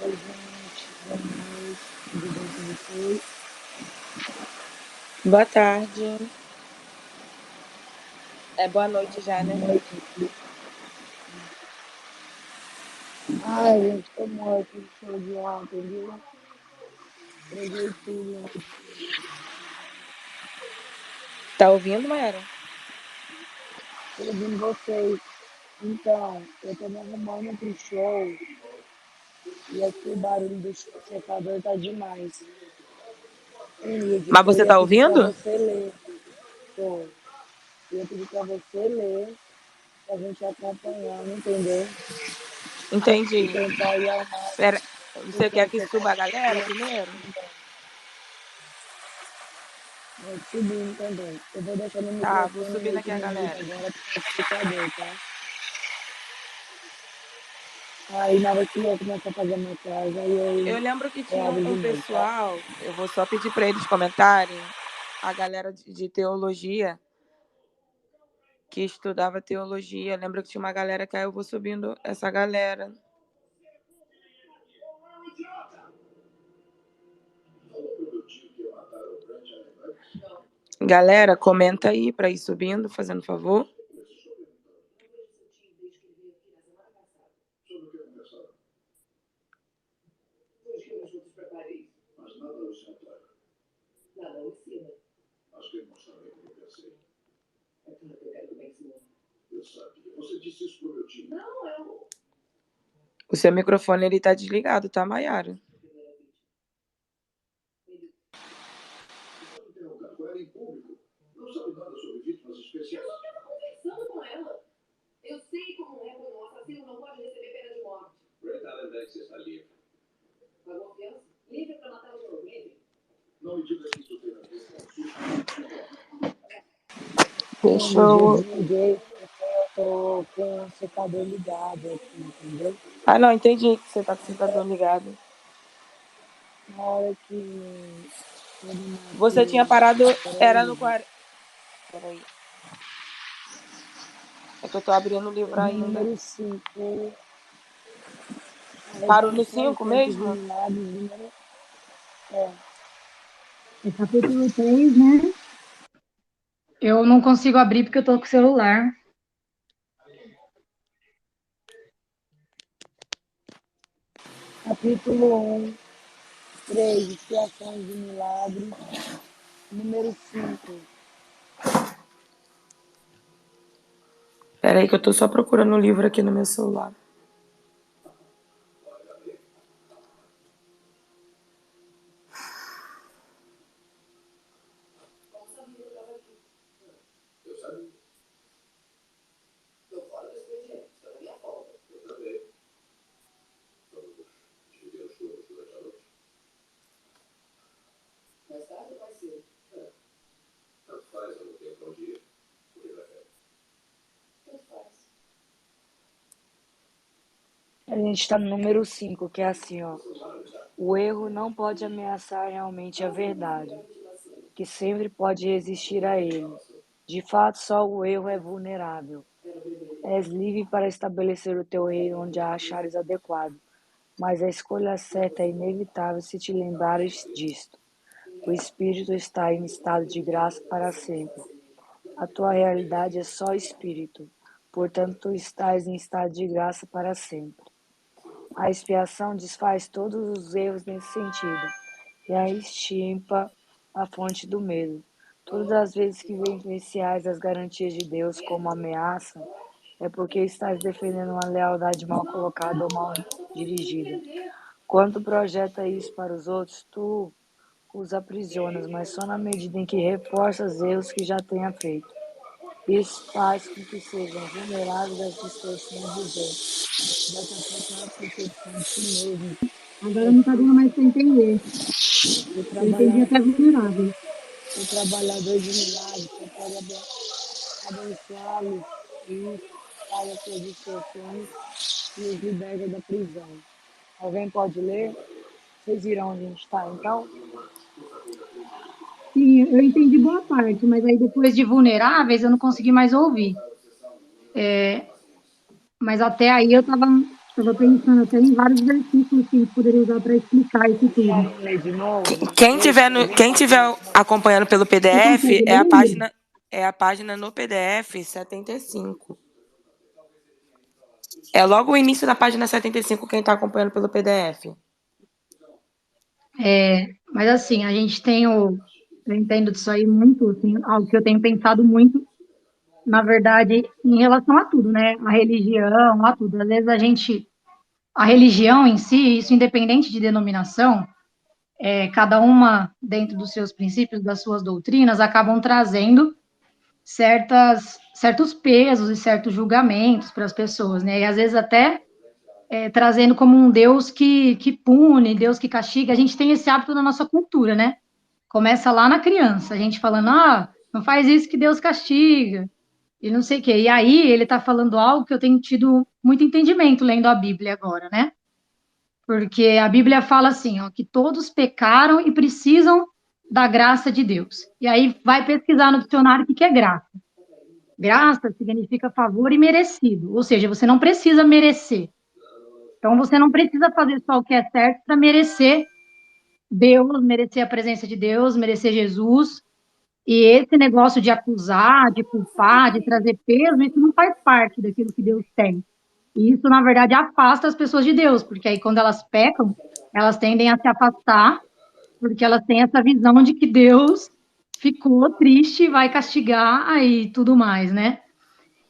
Oi, gente. Boa noite. Tudo bem com vocês? Boa tarde. É boa noite já, Boa né? noite. Ai, gente, tô morto de show de ontem, viu? Entreguei tudo ontem. Tá ouvindo, Mayara? Tô ouvindo vocês. Então, eu tô me arrumando pro show e aqui o barulho do secador tá demais. Ingrid, Mas eu você ia tá pedir pra ouvindo? você ler. Pô, eu ia pedir pra você ler, pra gente acompanhando, entendeu? E Entendi. tentar ir ao máximo, Pera, você porque quer o que suba a galera secador primeiro? vai subindo também. Eu vou deixar meu Tá, vou microfone subindo meio aqui que a no mute galera. agora para o secador, tá? Aí na hora que eu começar a fazer a maquiagem, aí Eu lembro que eu tinha abro de um novo, tá? pessoal, eu vou só pedir pra eles comentarem, a galera de teologia, que estudava teologia. Eu lembro que tinha uma galera que aí eu vou subindo essa galera. Galera, comenta aí pra ir subindo, fazendo favor. O seu microfone ele tá desligado, tá, Mayara? Deixa Ingrid, eu eu. desliguei porque eu tô com o secador ligado aqui, entendeu? Ah, não, entendi que você tá com o secador ligado. Na hora que eu me Você tinha maquio, parado, era no prego, 40. Peraí. É que eu tô abrindo o tô livro no ainda. número 5, a Parou no redenção, 5 tempos e mesmo? milagres, número... É, É capítulo 3, né? Eu não consigo abrir porque eu tô com o celular. capítulo 1, 3, expiações e milagres, número 5. Peraí que eu tô só procurando o livro aqui no meu celular. A gente está no número 5, que é assim, ó. O erro não pode ameaçar realmente a verdade, que sempre pode resistir a ele. De fato, só o erro é vulnerável. És livre para estabelecer o teu reino onde a achares adequado, mas a escolha certa é inevitável se te lembrares disto. O espírito está em estado de graça para sempre. A tua realidade é só espírito, portanto, tu estás em estado de graça para sempre. A expiação desfaz todos os erros nesse sentido e a extirpa a fonte do medo. Todas as vezes que vivenciais as garantias de Deus como ameaça, é porque estás defendendo uma lealdade mal colocada ou mal dirigida. Quando projeta isso para os outros, tu os aprisionas, mas só na medida em que reforças erros que já tenha feito. Isso faz com que sejam vulneráveis às distorções dos outros, dessa própria percepção de si mesmo. Agora não tá dando mais para entender. O, Eu entendi trabalha, até vulnerável. o trabalhador de milagres só pode abençoá-los e paga suas distorções e os liberta da prisão. Alguém pode ler? Vocês viram onde a gente está, então? Sim, eu entendi boa parte, mas aí depois de vulneráveis eu não consegui mais ouvir. Mas até aí eu estava Estava pensando até em vários versículos que a gente poderia usar para explicar isso tudo. Querem ler de novo? Quem tiver acompanhando pelo Você PDF, consegue ler, Lu? é a página no PDF 75. É logo o início da página 75 quem está acompanhando pelo PDF. Mas assim, a gente tem eu entendo disso aí muito, assim, algo que eu tenho pensado muito, na verdade, em relação a tudo, né? A religião, a tudo. Às vezes a religião em si, isso independente de denominação, cada uma dentro dos seus princípios, das suas doutrinas, acabam trazendo certos pesos e certos julgamentos para as pessoas, né? E às vezes até trazendo como um Deus que pune, Deus que castiga. A gente tem esse hábito na nossa cultura, né? Começa lá na criança, a gente falando, não faz isso que Deus castiga, e não sei o quê. E aí ele está falando algo que eu tenho tido muito entendimento lendo a Bíblia agora, né? Porque a Bíblia fala assim, ó, que todos pecaram e precisam da graça de Deus. E aí vai pesquisar no dicionário o que é graça. Graça significa favor e merecido, ou seja, você não precisa merecer. Então você não precisa fazer só o que é certo para merecer Deus, merecer a presença de Deus, merecer Jesus. E esse negócio de acusar, de culpar, de trazer peso, isso não faz parte daquilo que Deus tem. E isso, na verdade, afasta as pessoas de Deus, porque aí quando elas pecam, elas tendem a se afastar, porque elas têm essa visão de que Deus ficou triste e vai castigar aí tudo mais, né?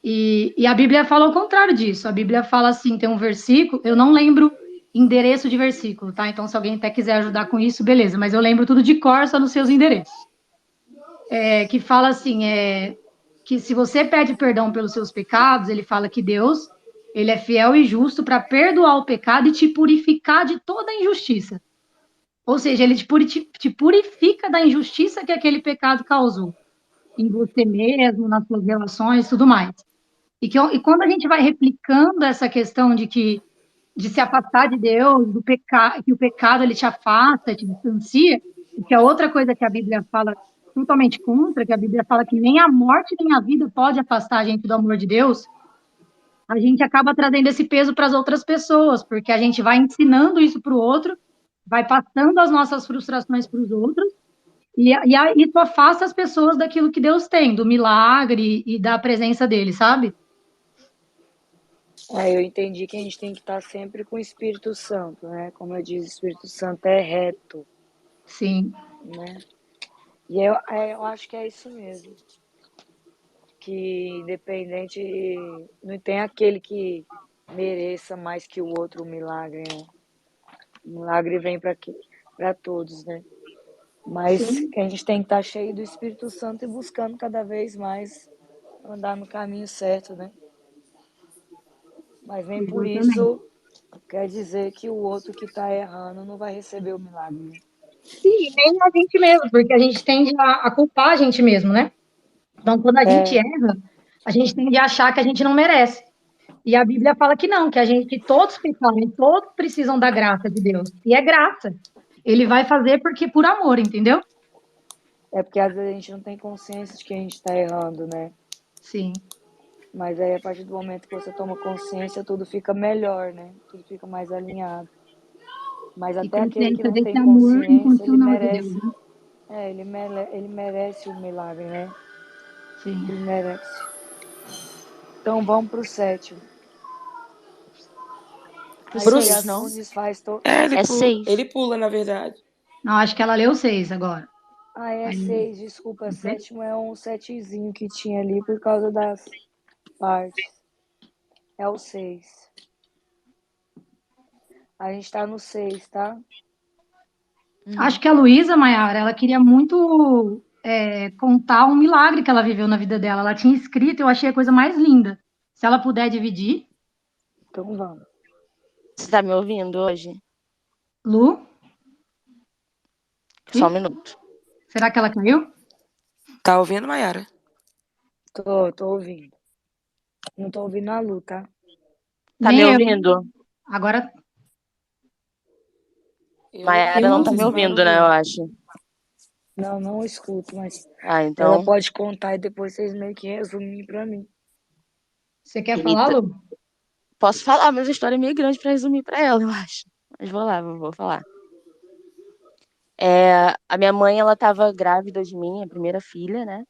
E a Bíblia fala o contrário disso. A Bíblia fala assim, tem um versículo, eu não lembro endereço de versículo, tá? Então, se alguém até quiser ajudar com isso, beleza. Mas eu lembro tudo de cor, só nos seus endereços. Que fala assim, que se você pede perdão pelos seus pecados, ele fala que Deus, ele é fiel e justo para perdoar o pecado e te purificar de toda a injustiça. Ou seja, ele te purifica da injustiça que aquele pecado causou em você mesmo, nas suas relações, tudo mais. E quando a gente vai replicando essa questão de se afastar de Deus, que o pecado ele te afasta, te distancia, e que é outra coisa que a Bíblia fala totalmente contra, que a Bíblia fala que nem a morte nem a vida pode afastar a gente do amor de Deus, a gente acaba trazendo esse peso para as outras pessoas, porque a gente vai ensinando isso para o outro, vai passando as nossas frustrações para os outros, isso afasta as pessoas daquilo que Deus tem, do milagre e da presença dele, sabe? Eu entendi que a gente tem que estar sempre com o Espírito Santo, né? Como eu disse, o Espírito Santo é reto, Sim. né? E eu acho que é isso mesmo. Que independente, não tem aquele que mereça mais que o outro o milagre, né? O milagre vem para todos, né? Mas Sim, que a gente tem que estar cheio do Espírito Santo e buscando cada vez mais andar no caminho certo, né? Mas nem por exatamente. isso quer dizer que o outro que está errando não vai receber o milagre, né? Sim, nem a gente mesmo, porque a gente tende a culpar a gente mesmo, né? Então, quando a gente É, erra, a gente tende a achar que a gente não merece. E a Bíblia fala que não, que todos pecaram, e todos precisam da graça de Deus. E é graça. Ele vai fazer porque por amor, entendeu? é porque às vezes a gente não tem consciência de que a gente está errando, né? Sim. Mas aí a partir do momento que você toma consciência, tudo fica melhor, né? Tudo fica mais alinhado. Mas E até aquele que consciência não desse tem amor consciência, ele incondicional de Deus, merece. né? Ele merece o milagre, né? Sim. Ele merece. Então vamos pro sétimo. Pro A seis, não? expiação desfaz todo. É seis. Ele pula, na verdade. Não, acho que ela leu 6 agora. É Aí, seis, desculpa. não sei. Sétimo é um setezinho que tinha ali por causa das partes. É o seis. A gente tá no seis, tá? Acho que a Luísa Maiara, ela queria muito contar um milagre que ela viveu na vida dela. Ela tinha escrito, eu achei a coisa mais linda. Se ela puder dividir. Então vamos. Você tá me ouvindo hoje? Lu? Só um Ih, minuto. será que ela caiu? Tá ouvindo, Mayara? Tô ouvindo. Não tô ouvindo a Lu, tá? Tá me Nem eu. ouvindo? Agora Mayara eu não tá me ouvi. ouvindo, né? Eu acho. Não, não escuto, mas Ah, ela então. pode contar e depois vocês meio que resumem pra mim. Você quer falar, Eita. Lu? Posso falar, mas a história é meio grande pra resumir pra ela, eu acho. Mas vou lá, vou falar. A minha mãe, ela tava grávida de mim, a primeira filha, né?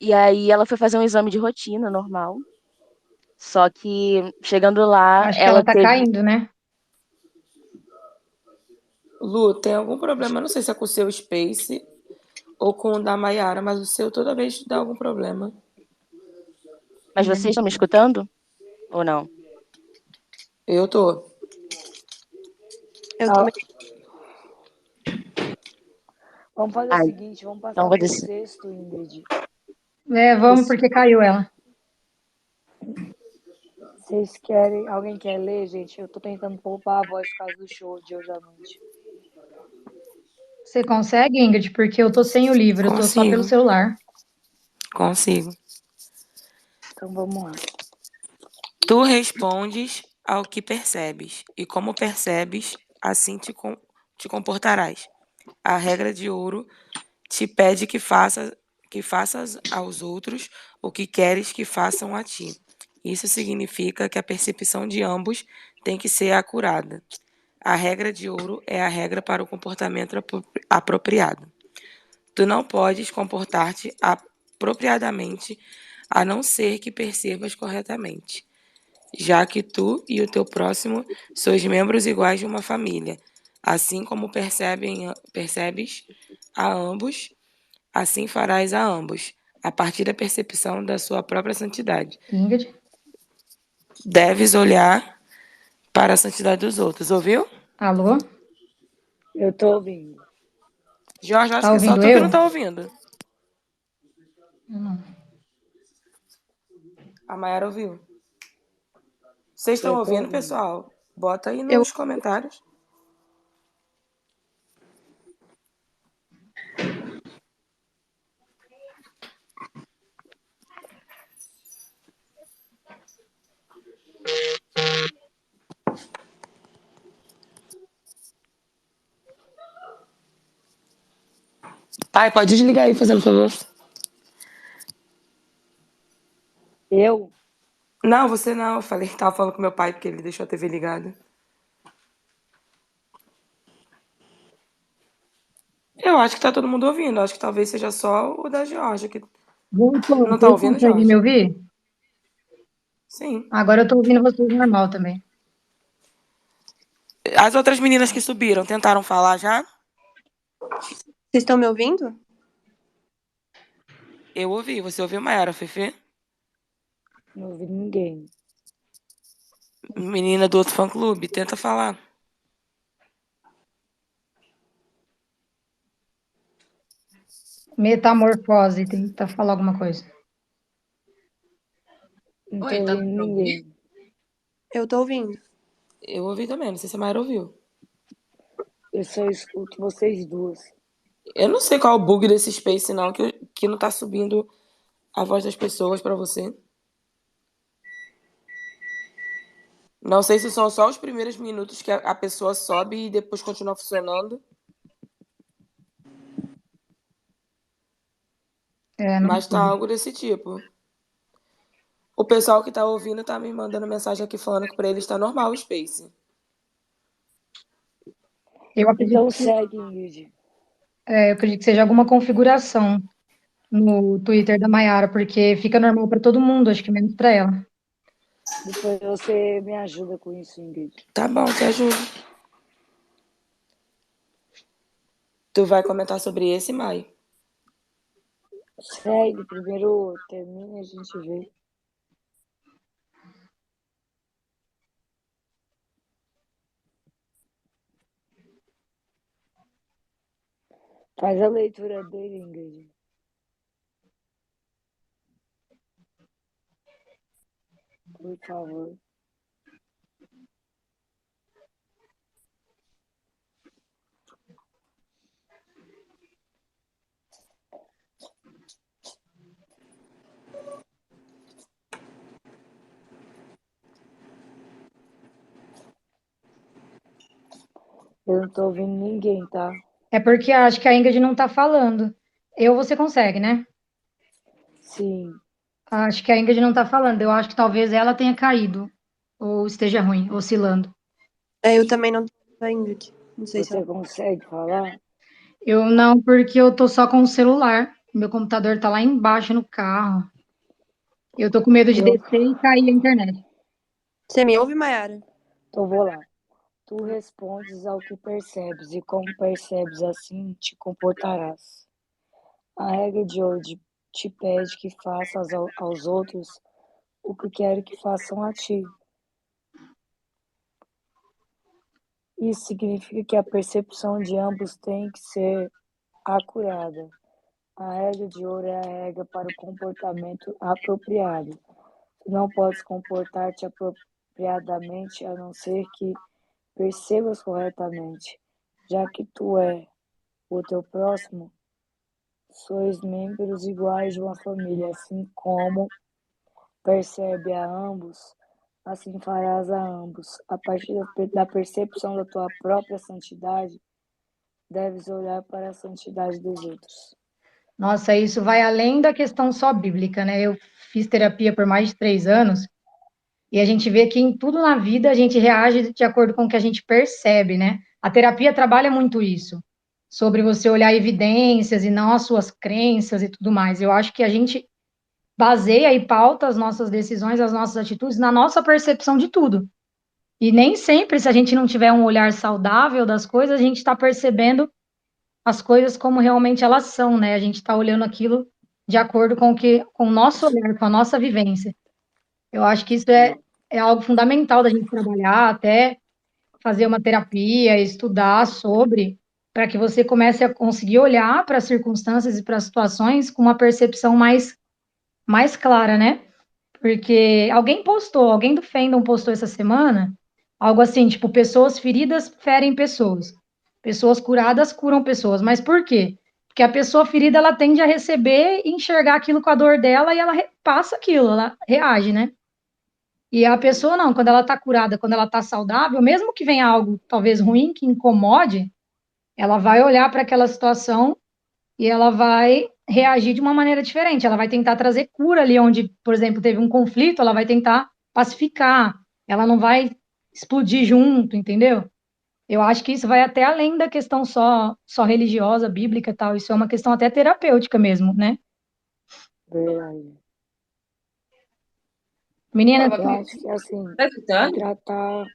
E aí ela foi fazer um exame de rotina normal. Só que chegando lá, Acho que ela ela tá teve. caindo, né? Lu, tem algum problema? Eu não sei se é com o seu Space ou com o da Maiara, mas o seu toda vez dá algum problema. Mas vocês estão me escutando? Ou não? Eu tô. Eu Ah, também. vamos fazer o Ai, seguinte, vamos então passar vou pro descer. sexto, Ingrid. Vamos, porque caiu ela. Vocês querem, alguém quer ler, gente? Eu tô tentando poupar a voz por causa do show de hoje à noite. Você consegue, Ingrid? Porque eu tô sem o livro, eu tô só pelo Consigo, celular. consigo. Então vamos lá. Tu respondes ao que percebes, e como percebes, assim te comportarás. A regra de ouro te pede que faças aos outros o que queres que façam a ti. Isso significa que a percepção de ambos tem que ser acurada. A regra de ouro é a regra para o comportamento apropriado. Tu não podes comportar-te apropriadamente a não ser que percebas corretamente, já que tu e o teu próximo sois membros iguais de uma família, assim como percebes a ambos, assim farás a ambos, a partir da percepção da sua própria santidade. Ingrid? Deves olhar para a santidade dos outros, ouviu? Alô? Eu tô ouvindo. Jorge, acho Tá que é só ouvindo tu que eu? não tá ouvindo. Não. A Mayara ouviu. Vocês estão Eu tô ouvindo, ouvindo. pessoal? Bota aí Eu, nos comentários. Pai, pode desligar aí, fazendo favor. Eu? Não, você não. Eu falei que tava falando com meu pai porque ele deixou a TV ligada. Eu acho que tá todo mundo ouvindo. Acho que talvez seja só o da Georgia que Voltou. não tá Vocês ouvindo, conseguem me Georgia? ouvir? Sim. Agora eu tô ouvindo vocês normal também. As outras meninas que subiram tentaram falar já? vocês estão me ouvindo? Eu ouvi. Você ouviu, Mayara, Fefe? Não ouvi ninguém. Menina do outro fã-clube, tenta falar. Metamorfose, tenta falar alguma coisa. Não tô Oi, tá ouvindo dando pra ouvir? ninguém. Eu tô ouvindo. Eu ouvi também, não sei se a Mayara ouviu. Eu só escuto vocês duas. Eu não sei qual é o bug desse Space, não, que não tá subindo a voz das pessoas pra você. Não sei se são só os primeiros minutos que a pessoa sobe e depois continua funcionando. Não Mas tá sei. algo desse tipo. O pessoal que tá ouvindo tá me mandando mensagem aqui falando que pra eles tá normal o Space. Eu acredito Então que, segue, Ingrid. eu acredito que seja alguma configuração no Twitter da Mayara, porque fica normal para todo mundo, acho que menos para ela. Depois você me ajuda com isso, Ingrid. Tá bom, te ajudo. Tu vai comentar sobre esse, Mai? Segue, primeiro termina e a gente vê. Faz a leitura dele, Ingrid. Por favor. Eu não tô ouvindo ninguém, tá? É porque acho que a Ingrid não está falando. Você consegue, né? Sim. Acho que a Ingrid não está falando. Eu acho que talvez ela tenha caído. ou esteja ruim, oscilando. Eu também não tô a Ingrid. Não sei se Você ela... consegue falar? Eu não, porque eu tô só com o celular. Meu computador tá lá embaixo no carro. Eu tô com medo de Eu, descer e cair a internet. Você me ouve, Mayara? então vou lá. Tu respondes ao que percebes, e como percebes, assim te comportarás. A regra de hoje te pede que faças aos outros o que quero que façam a ti. Isso significa que a percepção de ambos tem que ser acurada. A regra de ouro é a regra para o comportamento apropriado. Tu não podes comportar-te apropriadamente a não ser que percebas corretamente, já que tu é o teu próximo, sois membros iguais de uma família, assim como percebe a ambos, assim farás a ambos. A partir da percepção da tua própria santidade, deves olhar para a santidade dos outros. Nossa, isso vai além da questão só bíblica, né? Eu fiz terapia por mais de 3 anos e a gente vê que em tudo na vida a gente reage de acordo com o que a gente percebe, né? A terapia trabalha muito isso, sobre você olhar evidências e não as suas crenças e tudo mais. Eu acho que a gente baseia e pauta as nossas decisões, as nossas atitudes na nossa percepção de tudo. E nem sempre, se a gente não tiver um olhar saudável das coisas, a gente está percebendo as coisas como realmente elas são, né? A gente está olhando aquilo de acordo com o nosso olhar, com a nossa vivência. Eu acho que isso é algo fundamental da gente trabalhar, até fazer uma terapia, estudar sobre, para que você comece a conseguir olhar para as circunstâncias e para as situações com uma percepção mais clara, né? Porque alguém do Fandom postou essa semana, algo assim, tipo, pessoas feridas ferem pessoas. Pessoas curadas curam pessoas. Mas por quê? Porque a pessoa ferida, ela tende a receber e enxergar aquilo com a dor dela e ela passa aquilo, ela reage, né? E a pessoa não, quando ela tá curada, quando ela tá saudável, mesmo que venha algo talvez ruim, que incomode, ela vai olhar para aquela situação e ela vai reagir de uma maneira diferente. Ela vai tentar trazer cura ali onde, por exemplo, teve um conflito, ela vai tentar pacificar. Ela não vai explodir junto, entendeu? Eu acho que isso vai até além da questão só religiosa, bíblica e tal. Isso é uma questão até terapêutica mesmo, né? Verdade. Menina, Eu acho que assim, Tá é escutando? tratar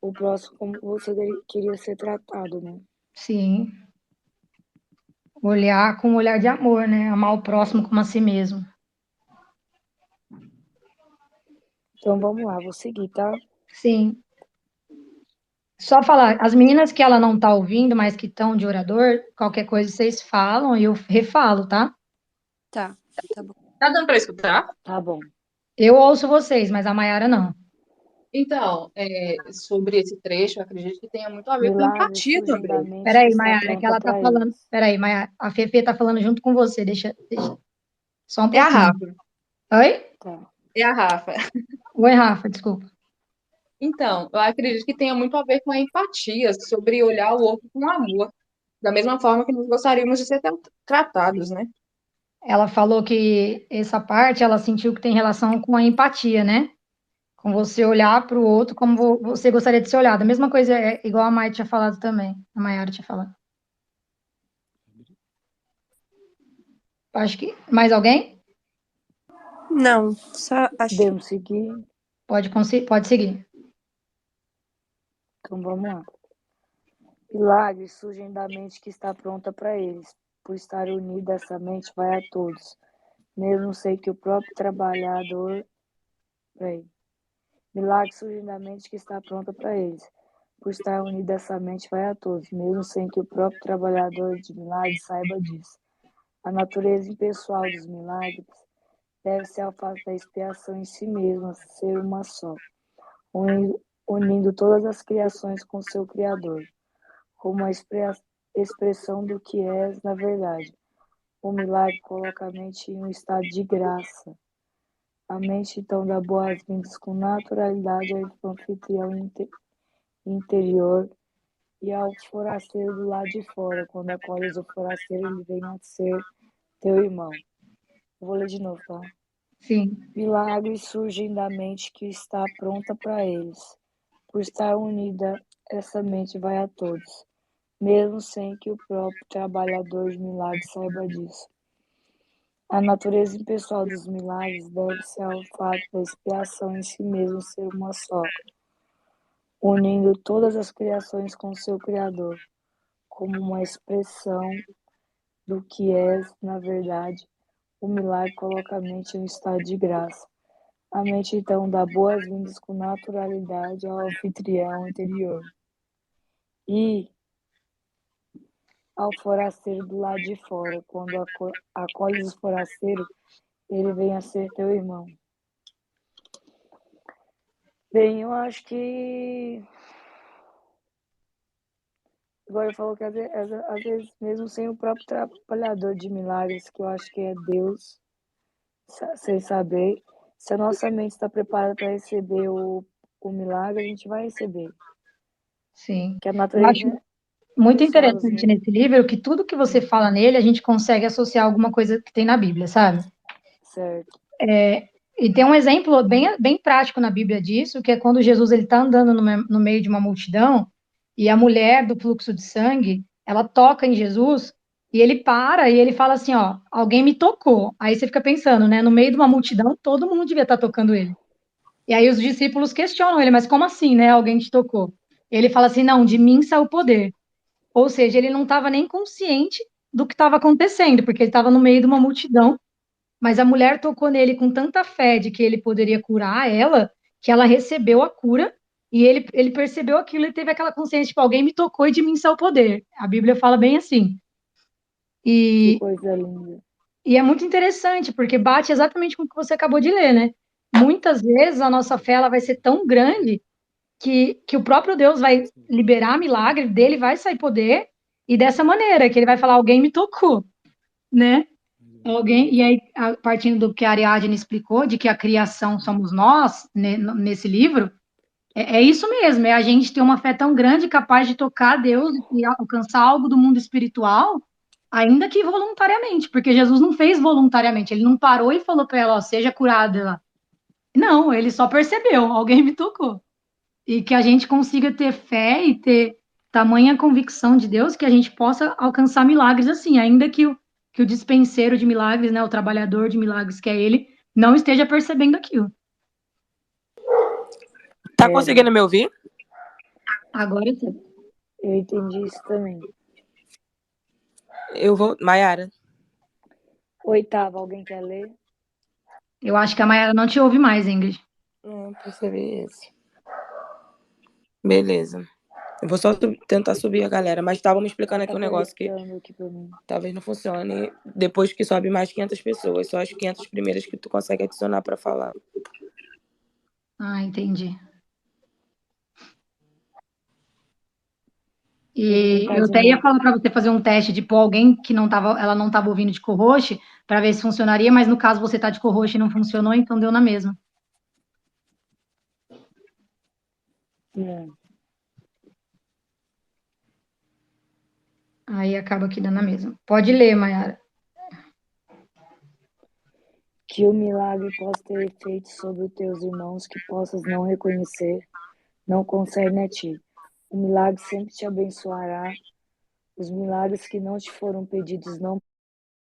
o próximo como você queria ser tratado, né? sim, olhar com um olhar de amor, né? Amar o próximo como a si mesmo. Então vamos lá, vou seguir, tá? Sim. Só falar, as meninas que ela não tá ouvindo, mas que estão de orador, qualquer coisa vocês falam e eu refalo, tá? Tá, tá bom. Tá dando para escutar? Tá bom. Eu ouço vocês, mas a Mayara não. Então, sobre esse trecho, eu acredito que tenha muito a ver com Milagres empatia surgem da também. mente que Peraí, está Mayara, que pronta ela tá para falando. eles. Peraí, Mayara, a Fefe tá falando junto com você. Deixa. Só um É a pouquinho. Rafa, Oi? Tá. é a Rafa. Oi, Rafa, desculpa. Então, eu acredito que tenha muito a ver com a empatia, sobre olhar o outro com amor, da mesma forma que nós gostaríamos de ser tratados, né? Ela falou que essa parte ela sentiu que tem relação com a empatia, né? Com você olhar para o outro como você gostaria de ser olhado. A mesma coisa é igual a Mai tinha falado também. A Mayara tinha falado. Acho que. Mais alguém? Não, só acho que... Podemos seguir? Pode seguir. Então vamos lá. Milagres surgem da mente que está pronta para eles. Por estar unida, essa mente vai a todos, mesmo sem que o próprio trabalhador. Peraí. Milagres surgem da mente que está pronta para eles. Por estar unida, essa mente vai a todos, mesmo sem que o próprio trabalhador de milagres saiba disso. A natureza impessoal dos milagres deve-se ao fato da expiação em si mesma ser uma só, unindo todas as criações com seu Criador, como uma expressão do que és na verdade. O milagre coloca a mente em um estado de graça. A mente então dá boas-vindas com naturalidade ao anfitrião interior e ao forasteiro do lado de fora. Quando acolhes o forasteiro, ele vem a ser teu irmão. Eu vou ler de novo, tá? Sim, Milagres surgem da mente que está pronta para eles. Por estar unida, essa mente vai a todos, mesmo sem que o próprio trabalhador de milagres saiba disso. A natureza impessoal dos milagres deve-se ao fato da expiação em si mesmo ser uma só, unindo todas as criações com seu Criador, como uma expressão do que é, na verdade. O milagre coloca a mente em um estado de graça. A mente então dá boas-vindas com naturalidade ao anfitrião interior. E ao forasteiro do lado de fora, quando acolhes o forasteiro, ele vem a ser teu irmão. Bem, eu acho que agora ele falou que às vezes, mesmo sem o próprio trabalhador de milagres, que eu acho que é Deus, sem saber, se a nossa mente está preparada para receber o milagre, a gente vai receber. sim. Que a Eu natureza acho muito pessoal dos interessante nesse livro que tudo que você fala nele, a gente consegue associar alguma coisa que tem na Bíblia, sabe? certo. E tem um exemplo bem prático na Bíblia disso, que é quando Jesus ele está andando no meio de uma multidão e a mulher do fluxo de sangue, ela toca em Jesus e ele para e ele fala assim, ó, alguém me tocou. Aí você fica pensando, né, no meio de uma multidão, todo mundo devia estar tocando ele. E aí os discípulos questionam ele, mas como assim, né, alguém te tocou? Ele fala assim, não, de mim saiu o poder. Ou seja, ele não estava nem consciente do que estava acontecendo, porque ele estava no meio de uma multidão, mas a mulher tocou nele com tanta fé de que ele poderia curar ela, que ela recebeu a cura e ele percebeu aquilo e teve aquela consciência, tipo, alguém me tocou e de mim saiu o poder. A Bíblia fala bem assim. Que E, coisa linda. e é muito interessante, porque bate exatamente com o que você acabou de ler, né? Muitas vezes a nossa fé ela vai ser tão grande que o próprio Deus vai liberar milagre, dele vai sair poder, e dessa maneira, que ele vai falar, alguém me tocou, né? Alguém, e aí, partindo do que a Ariadne explicou, de que a criação somos nós, né, nesse livro, é isso mesmo, é a gente ter uma fé tão grande, capaz de tocar Deus e alcançar algo do mundo espiritual, ainda que voluntariamente, porque Jesus não fez voluntariamente, ele não parou e falou para ela, ó, seja curada. Não, ele só percebeu, alguém me tocou. E que a gente consiga ter fé e ter tamanha convicção de Deus que a gente possa alcançar milagres assim, ainda que o dispenseiro de milagres, né, o trabalhador de milagres que é ele, não esteja percebendo aquilo. Tá conseguindo me ouvir? Agora sim. Eu entendi isso também. Eu vou. Maiara. Oitava, alguém quer ler? Eu acho que a Mayara não te ouve mais, Ingrid. Percebi isso. Beleza. Eu vou só tentar subir a galera, mas tava me explicando aqui um negócio que aqui pra mim. talvez não funcione depois que sobe mais 500 pessoas. Só as 500 primeiras que tu consegue adicionar para falar. Ah, entendi. E eu até ia falar para você fazer um teste de pôr alguém que ela não estava ouvindo de co-host, para ver se funcionaria, mas no caso você tá de co-host e não funcionou, então deu na mesma. Aí acaba aqui dando a mesma. Pode ler, Mayara. Que o milagre possa ter efeito sobre os teus irmãos que possas não reconhecer, não concerne a ti. O milagre sempre te abençoará. Os milagres que não te foram pedidos não